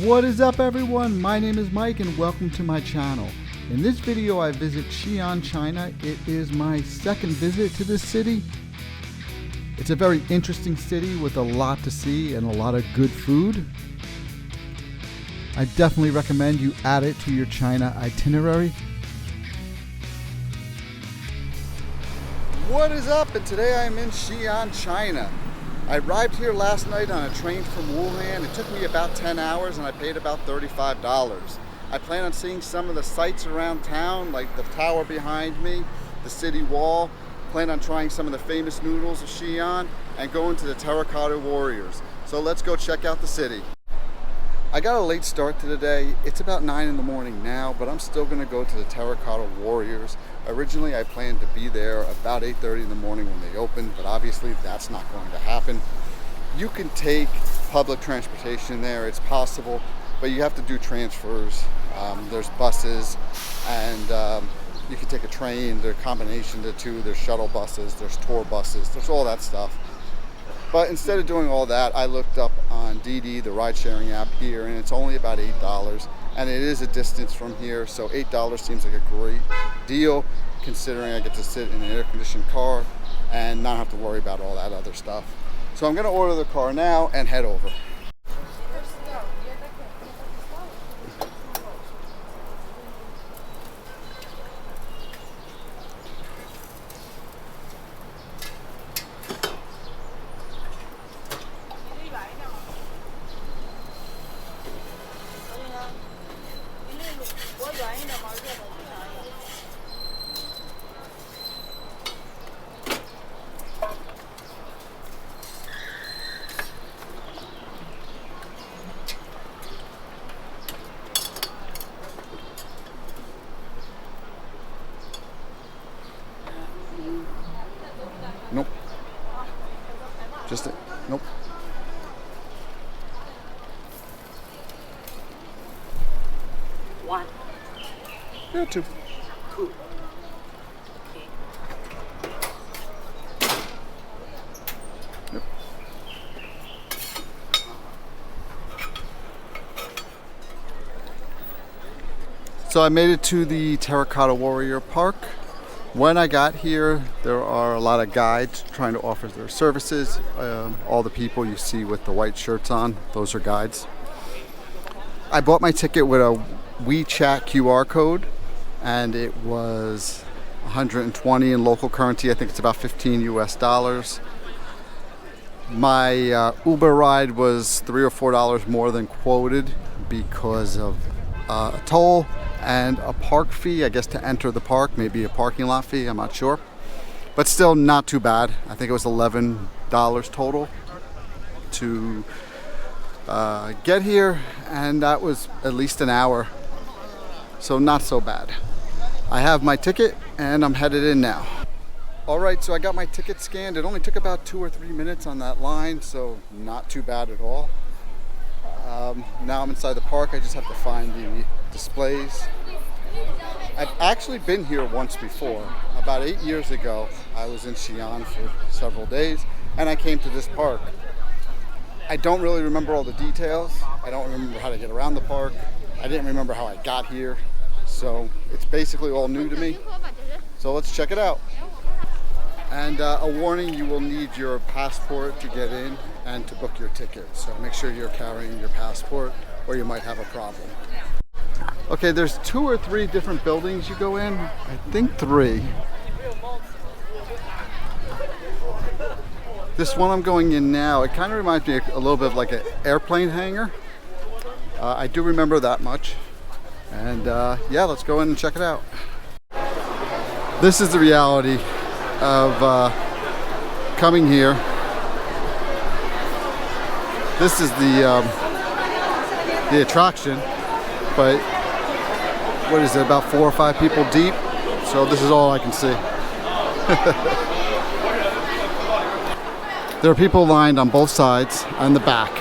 What is up everyone? My name is Mike and welcome to my channel. In this video I visit Xi'an, China. It is my second visit to this city. It's a very interesting city with a lot to see and a lot of good food. I definitely recommend you add it to your China itinerary. What is up? And today I'm in Xi'an, China. I arrived here last night on a train from Wuhan. It took me about 10 hours and I paid about $35. I plan on seeing some of the sights around town, like the tower behind me, the city wall. Plan on trying some of the famous noodles of Xi'an and going to the Terracotta Warriors. So let's go check out the city. I got a late start to the day. It's about 9 in the morning now, but I'm still gonna go to the Terracotta Warriors. Originally, I planned to be there about 8:30 in the morning when they open, but obviously that's not going to happen. You can take public transportation there, it's possible, but you have to do transfers. There's buses and you can take a train. There's a combination of the two. There's shuttle buses, there's tour buses, there's all that stuff. But instead of doing all that, I looked up on Didi, the ride-sharing app here, and it's only about $8. And it is a distance from here, so $8 seems like a great deal, considering I get to sit in an air-conditioned car and not have to worry about all that other stuff. So I'm gonna order the car now and head over. Nope. Just it. Nope. One. Yeah, two. Two. Yep. So I made it to the Terracotta Warrior Park. When I got here, there are a lot of guides trying to offer their services. All the people you see with the white shirts on, those are guides. I bought my ticket with a WeChat QR code, and it was $120 in local currency. I think it's about 15 US dollars. My Uber ride was $3 or $4 more than quoted because of a toll and a park fee, I guess, to enter the park, maybe a parking lot fee, I'm not sure. But still not too bad. I think it was $11 total to get here, and that was at least an hour. So not so bad. I have my ticket and I'm headed in now. All right, so I got my ticket scanned. It only took about 2 or 3 minutes on that line, so not too bad at all. Now I'm inside the park. I just have to find the displays. I've actually been here once before. About 8 years ago, I was in Xi'an for several days and I came to this park. I don't really remember all the details. I don't remember how to get around the park. I didn't remember how I got here. So it's basically all new to me. So let's check it out. And a warning, you will need your passport to get in and to book your ticket. So make sure you're carrying your passport or you might have a problem. Okay, there's 2 or 3 different buildings you go in. I think 3. This one I'm going in now, it kind of reminds me a little bit of like an airplane hangar. I do remember that much. And yeah, let's go in and check it out. This is the reality of coming here. This is the attraction, but what is it, about 4 or 5 people deep? So this is all I can see. There are people lined on both sides, on the back,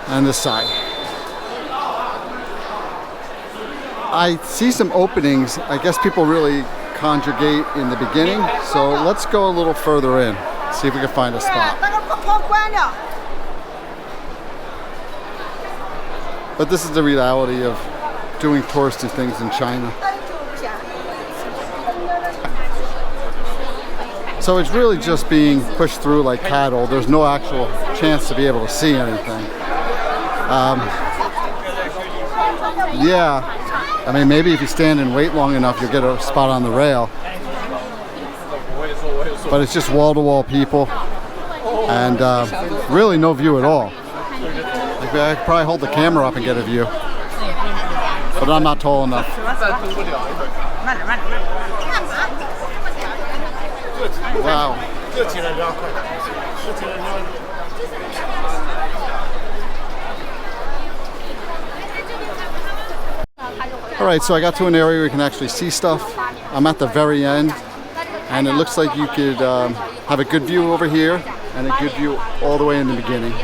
and this side. I see some openings. I guess people really congregate in the beginning. So let's go a little further in, see if we can find a spot. But this is the reality of doing touristy things in China. So it's really just being pushed through like cattle. There's no actual chance to be able to see anything. Yeah, I mean, maybe if you stand and wait long enough, you'll get a spot on the rail. But it's just wall-to-wall people, and really no view at all. Like, I could probably hold the camera up and get a view, but I'm not tall enough. Wow. All right, so I got to an area where you can actually see stuff. I'm at the very end, and it looks like you could have a good view over here and a good view all the way in the beginning.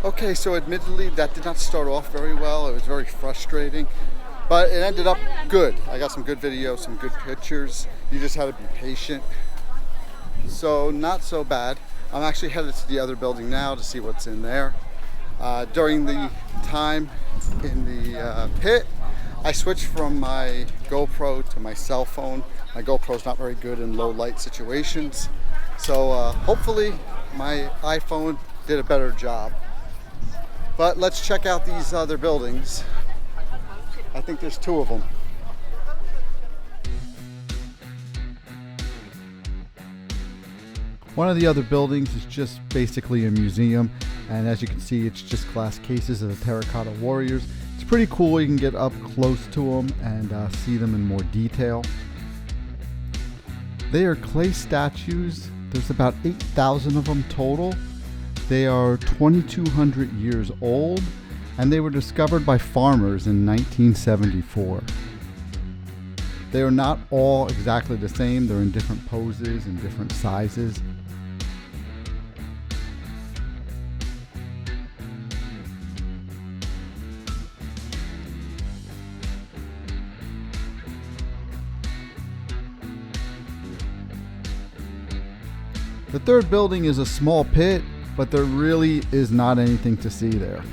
Okay, so admittedly that did not start off very well. It was very frustrating, but it ended up good. I got some good videos, some good pictures. You just had to be patient. So not so bad. I'm actually headed to the other building now to see what's in there. During the time in the pit, I switched from my GoPro to my cell phone. My GoPro's not very good in low light situations. So hopefully my iPhone did a better job. But let's check out these other buildings. I think there's two of them. One of the other buildings is just basically a museum, and as you can see, it's just glass cases of the Terracotta warriors. It's pretty cool. You can get up close to them and see them in more detail. They are clay statues. There's about 8,000 of them total. They are 2,200 years old, and they were discovered by farmers in 1974. They are not all exactly the same. They're in different poses and different sizes. The third building is a small pit, but there really is not anything to see there.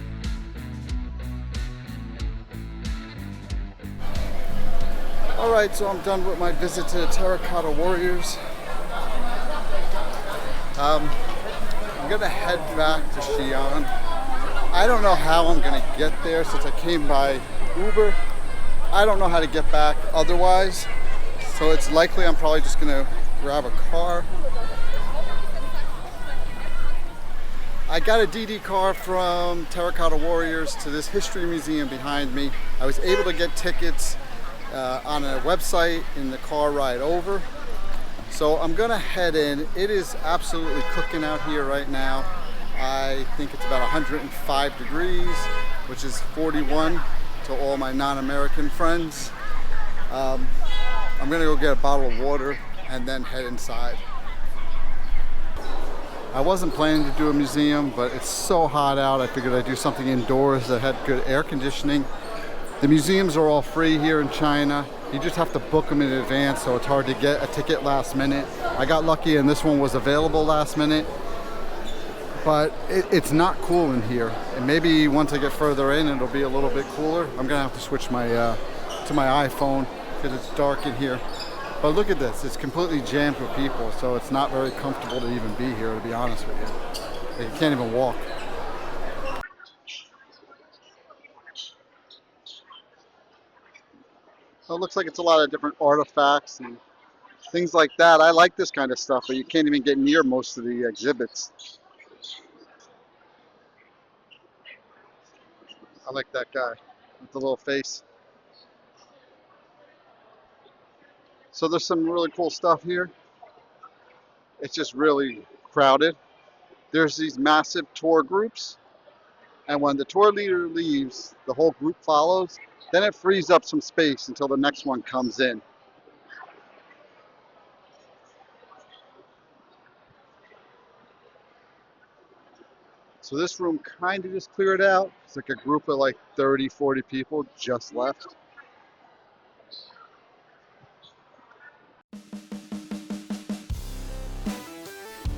Alright, so I'm done with my visit to the Terracotta Warriors. I'm gonna head back to Xi'an. I don't know how I'm gonna get there since I came by Uber. I don't know how to get back otherwise, so it's likely I'm probably just gonna grab a car. I got a DD car from Terracotta Warriors to this history museum behind me. I was able to get tickets on a website in the car ride over. So I'm gonna head in. It is absolutely cooking out here right now. I think it's about 105 degrees, which is 41 to all my non-American friends. I'm gonna go get a bottle of water and then head inside. I wasn't planning to do a museum, but it's so hot out, I figured I'd do something indoors that had good air conditioning. The museums are all free here in China. You just have to book them in advance, so it's hard to get a ticket last minute. I got lucky and this one was available last minute, but it's not cool in here. And maybe once I get further in, it'll be a little bit cooler. I'm gonna have to switch my to my iPhone because it's dark in here. But look at this, it's completely jammed with people, so it's not very comfortable to even be here, to be honest with you. You can't even walk. So it looks like it's a lot of different artifacts and things like that. I like this kind of stuff, but you can't even get near most of the exhibits. I like that guy with the little face. So there's some really cool stuff here. It's just really crowded. There's these massive tour groups, and when the tour leader leaves, the whole group follows. Then it frees up some space until the next one comes in. So this room kind of just cleared out. It's like a group of like 30, 40 people just left.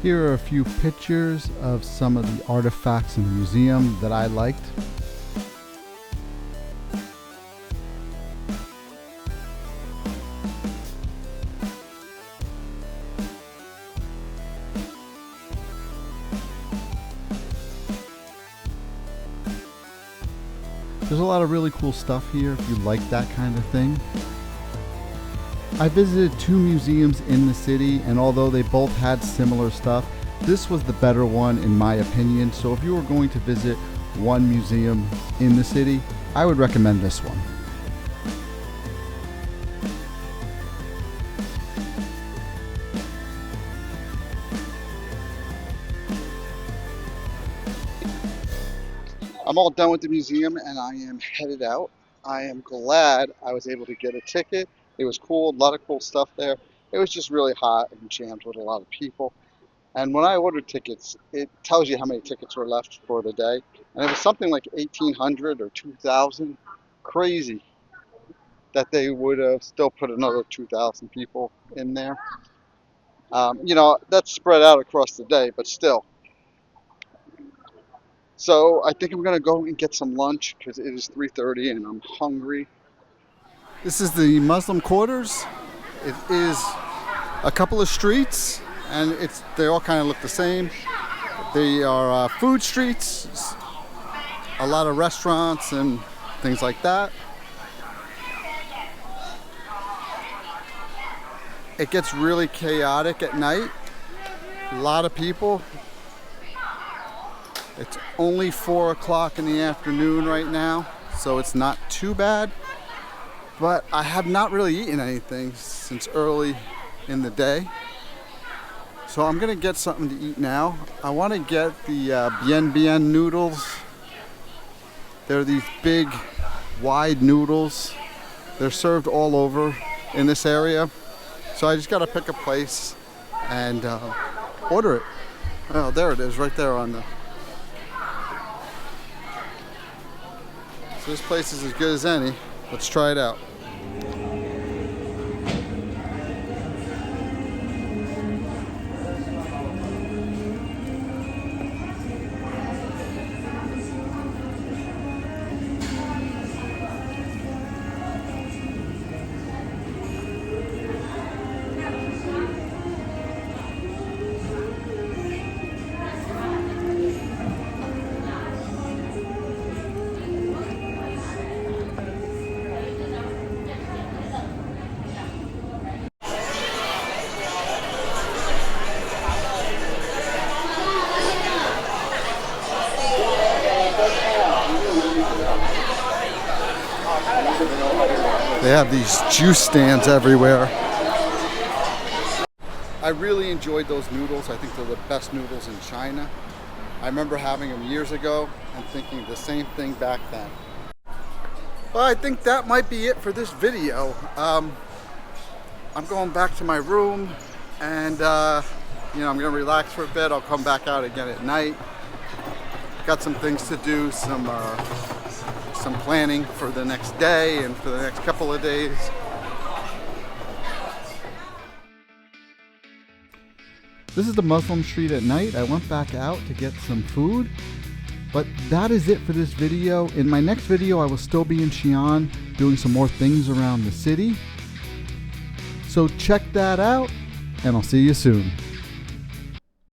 Here are a few pictures of some of the artifacts in the museum that I liked. There's a lot of really cool stuff here if you like that kind of thing. I visited 2 museums in the city, and although they both had similar stuff, this was the better one in my opinion. So if you were going to visit one museum in the city, I would recommend this one. I'm all done with the museum and I am headed out. I am glad I was able to get a ticket. It was cool, a lot of cool stuff there. It was just really hot and jammed with a lot of people. And when I ordered tickets, it tells you how many tickets were left for the day. And it was something like 1,800 or 2,000. Crazy that they would have still put another 2,000 people in there. You know, that's spread out across the day, but still. So I think I'm going to go and get some lunch because it is 3:30 and I'm hungry. This is the Muslim quarters. It is a couple of streets and they all kind of look the same. They are food streets, a lot of restaurants and things like that. It gets really chaotic at night. A lot of people. It's only 4 o'clock in the afternoon right now, so it's not too bad. But I have not really eaten anything since early in the day. So I'm gonna get something to eat now. I wanna get the bien bien noodles. They're these big, wide noodles. They're served all over in this area. So I just gotta pick a place and order it. Oh, there it is, right there on the... So this place is as good as any. Let's try it out. They have these juice stands everywhere. I really enjoyed those noodles. I think they're the best noodles in China. I remember having them years ago and thinking the same thing back then. Well, I think that might be it for this video. I'm going back to my room and you know, I'm gonna relax for a bit. I'll come back out again at night. Got some things to do, some planning for the next day and for the next couple of days. This is the Muslim street at night. I went back out to get some food, but that is it for this video. In my next video, I will still be in Xi'an doing some more things around the city. So check that out, and I'll see you soon.